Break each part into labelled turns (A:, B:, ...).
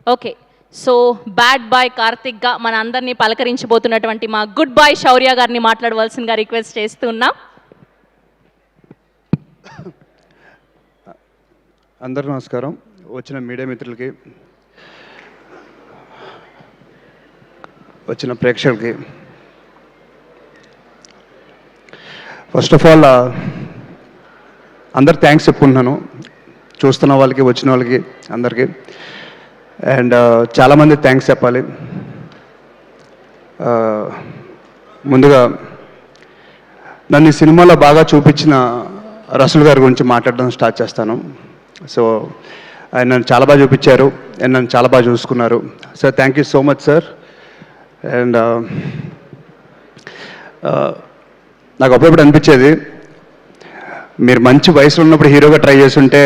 A: Okay. So bad boy కార్తిక్గా మన అందరినీ పలకరించబోతున్నటువంటి మా గుడ్ బాయ్ శౌర్య గారిని మాట్లాడవలసిందిగా రిక్వెస్ట్ చేస్తున్నాం.
B: అందరూ నమస్కారం. వచ్చిన మీడియా మిత్రులకి, వచ్చిన ప్రేక్షకులకి ఫస్ట్ ఆఫ్ ఆల్ అందరు థ్యాంక్స్ చెప్పుకుంటున్నాను. చూస్తున్న వాళ్ళకి, వచ్చిన వాళ్ళకి అందరికీ. అండ్ చాలామంది థ్యాంక్స్ చెప్పాలి. ముందుగా నన్ను ఈ సినిమాలో బాగా చూపించిన రసూల్ గారి గురించి మాట్లాడడం స్టార్ట్ చేస్తాను. సో ఆయన నన్ను చాలా బాగా చూపించారు అండ్ నన్ను చాలా బాగా చూసుకున్నారు. Sir thank you so much sir. And నాకు అప్పుడప్పుడు అనిపించేది, మీరు మంచి వయసులో ఉన్నప్పుడు హీరోగా ట్రై చేస్తుంటే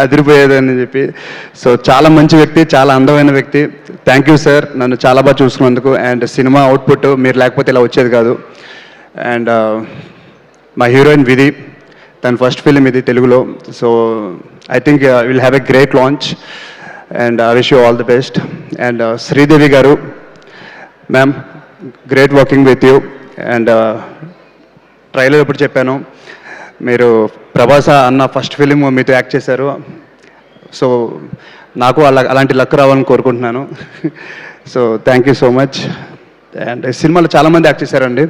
B: అదిరిపోయేదని చెప్పి. సో చాలా మంచి వ్యక్తి, చాలా అందమైన వ్యక్తి. థ్యాంక్ యూ సార్, నన్ను చాలా బాగా చూసుకున్నందుకు. అండ్ సినిమా అవుట్పుట్ మీరు లేకపోతే ఇలా వచ్చేది కాదు. అండ్ మా హీరోయిన్ విధి, తన ఫస్ట్ ఫిలిం ఇది తెలుగులో. So I think will have a great launch and I wish you all the best. And Sridevi గారు, ma'am great working with you. And trailer ఎప్పుడు చెప్పాను, మీరు ప్రభాస్ అన్న ఫస్ట్ ఫిలిం మీతో యాక్ట్ చేశారు. సో నాకు అలాంటి లక్ రావాలని కోరుకుంటున్నాను. So thank you so much. And సినిమాలో చాలామంది యాక్ట్ చేశారండి.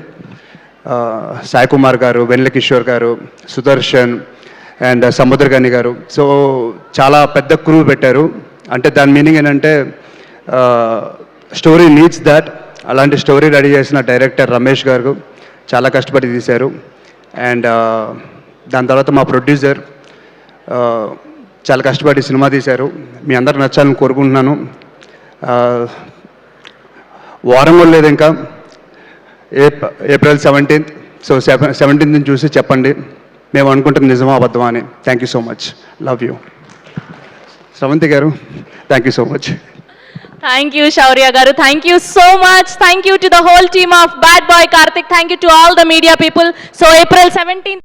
B: సాయి కుమార్ గారు, వెన్నెల కిషోర్ గారు, సుదర్శన్ అండ్ సముద్రగని గారు. సో చాలా పెద్ద క్రూ పెట్టారు. అంటే దాని మీనింగ్ ఏంటంటే స్టోరీ నీడ్స్ దట్. అలాంటి స్టోరీ రెడీ చేసిన డైరెక్టర్ రమేష్ గారు చాలా కష్టపడి తీశారు. అండ్ దాని తర్వాత మా ప్రొడ్యూసర్ చాలా కష్టపడి సినిమా తీశారు. మీ అందరు నచ్చాలని కోరుకుంటున్నాను. వారం కూడా లేదు ఇంకా, ఏప్రిల్ 17th. సో 17th చూసి చెప్పండి మేము అనుకుంటున్న నిజమా అబద్ధమా అని. Thank you so much, love you. Sravanthi గారు thank you so much.
A: Thank you, Shaurya garu. Thank you so much. Thank you to the whole team of Bad Boy Karthik. Thank you to all the media people. So April 17th.